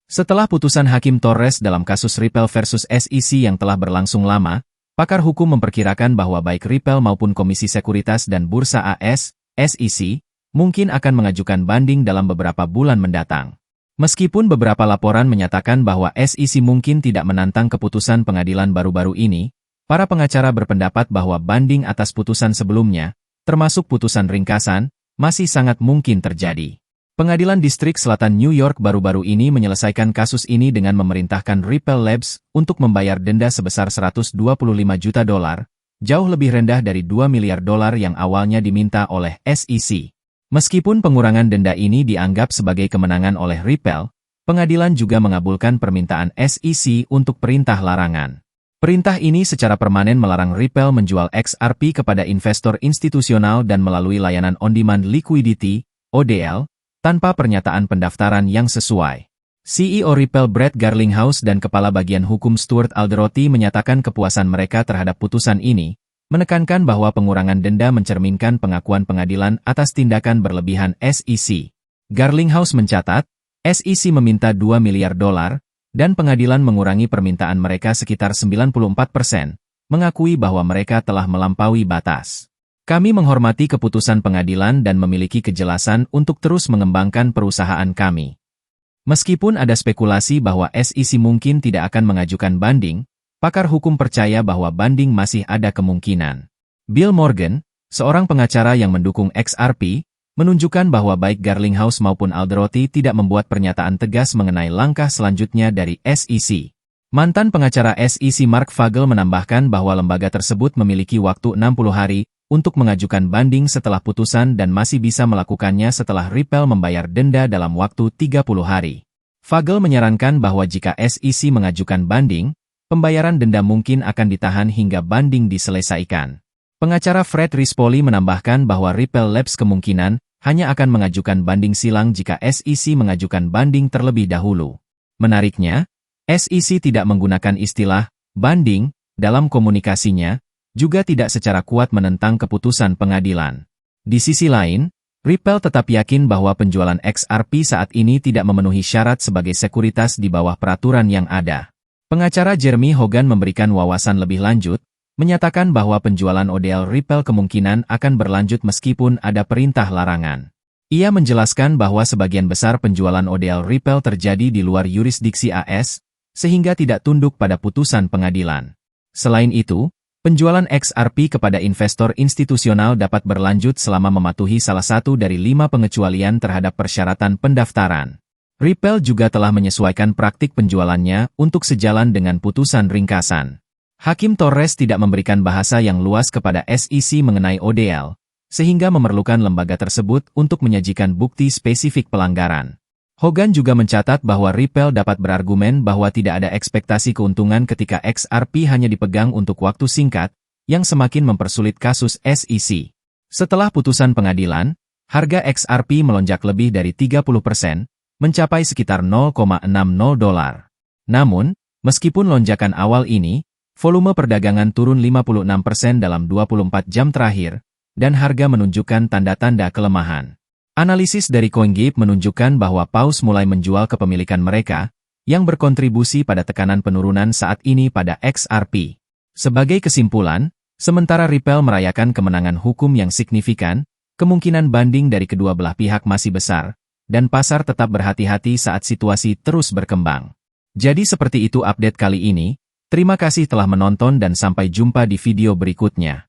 Setelah putusan Hakim Torres dalam kasus Ripple versus SEC yang telah berlangsung lama, pakar hukum memperkirakan bahwa baik Ripple maupun Komisi Sekuritas dan Bursa AS, SEC, mungkin akan mengajukan banding dalam beberapa bulan mendatang. Meskipun beberapa laporan menyatakan bahwa SEC mungkin tidak menantang keputusan pengadilan baru-baru ini, para pengacara berpendapat bahwa banding atas putusan sebelumnya, termasuk putusan ringkasan, masih sangat mungkin terjadi. Pengadilan Distrik Selatan New York baru-baru ini menyelesaikan kasus ini dengan memerintahkan Ripple Labs untuk membayar denda sebesar $125 juta, jauh lebih rendah dari $2 miliar yang awalnya diminta oleh SEC. Meskipun pengurangan denda ini dianggap sebagai kemenangan oleh Ripple, pengadilan juga mengabulkan permintaan SEC untuk perintah larangan. Perintah ini secara permanen melarang Ripple menjual XRP kepada investor institusional dan melalui layanan on-demand liquidity, ODL, tanpa pernyataan pendaftaran yang sesuai. CEO Ripple Brett Garlinghouse dan Kepala Bagian Hukum Stuart Alderoty menyatakan kepuasan mereka terhadap putusan ini, menekankan bahwa pengurangan denda mencerminkan pengakuan pengadilan atas tindakan berlebihan SEC. Garlinghouse mencatat, SEC meminta $2 miliar, dan pengadilan mengurangi permintaan mereka sekitar 94%, mengakui bahwa mereka telah melampaui batas. Kami menghormati keputusan pengadilan dan memiliki kejelasan untuk terus mengembangkan perusahaan kami. Meskipun ada spekulasi bahwa SEC mungkin tidak akan mengajukan banding, pakar hukum percaya bahwa banding masih ada kemungkinan. Bill Morgan, seorang pengacara yang mendukung XRP, menunjukkan bahwa baik Garlinghouse maupun Alderoty tidak membuat pernyataan tegas mengenai langkah selanjutnya dari SEC. Mantan pengacara SEC Mark Fagel menambahkan bahwa lembaga tersebut memiliki waktu 60 hari untuk mengajukan banding setelah putusan dan masih bisa melakukannya setelah Ripple membayar denda dalam waktu 30 hari. Fagel menyarankan bahwa jika SEC mengajukan banding, pembayaran denda mungkin akan ditahan hingga banding diselesaikan. Pengacara Fred Rispoli menambahkan bahwa Ripple Labs kemungkinan hanya akan mengajukan banding silang jika SEC mengajukan banding terlebih dahulu. Menariknya, SEC tidak menggunakan istilah banding dalam komunikasinya, juga tidak secara kuat menentang keputusan pengadilan. Di sisi lain, Ripple tetap yakin bahwa penjualan XRP saat ini tidak memenuhi syarat sebagai sekuritas di bawah peraturan yang ada. Pengacara Jeremy Hogan memberikan wawasan lebih lanjut, menyatakan bahwa penjualan ODL Ripple kemungkinan akan berlanjut meskipun ada perintah larangan. Ia menjelaskan bahwa sebagian besar penjualan ODL Ripple terjadi di luar yurisdiksi AS, sehingga tidak tunduk pada putusan pengadilan. Selain itu, penjualan XRP kepada investor institusional dapat berlanjut selama mematuhi salah satu dari 5 pengecualian terhadap persyaratan pendaftaran. Ripple juga telah menyesuaikan praktik penjualannya untuk sejalan dengan putusan ringkasan. Hakim Torres tidak memberikan bahasa yang luas kepada SEC mengenai ODL, sehingga memerlukan lembaga tersebut untuk menyajikan bukti spesifik pelanggaran. Hogan juga mencatat bahwa Ripple dapat berargumen bahwa tidak ada ekspektasi keuntungan ketika XRP hanya dipegang untuk waktu singkat, yang semakin mempersulit kasus SEC. Setelah putusan pengadilan, harga XRP melonjak lebih dari 30%, mencapai sekitar $0,60. Namun, meskipun lonjakan awal ini, volume perdagangan turun 56% dalam 24 jam terakhir, dan harga menunjukkan tanda-tanda kelemahan. Analisis dari CoinGate menunjukkan bahwa paus mulai menjual kepemilikan mereka, yang berkontribusi pada tekanan penurunan saat ini pada XRP. Sebagai kesimpulan, sementara Ripple merayakan kemenangan hukum yang signifikan, kemungkinan banding dari kedua belah pihak masih besar, dan pasar tetap berhati-hati saat situasi terus berkembang. Jadi seperti itu update kali ini, terima kasih telah menonton dan sampai jumpa di video berikutnya.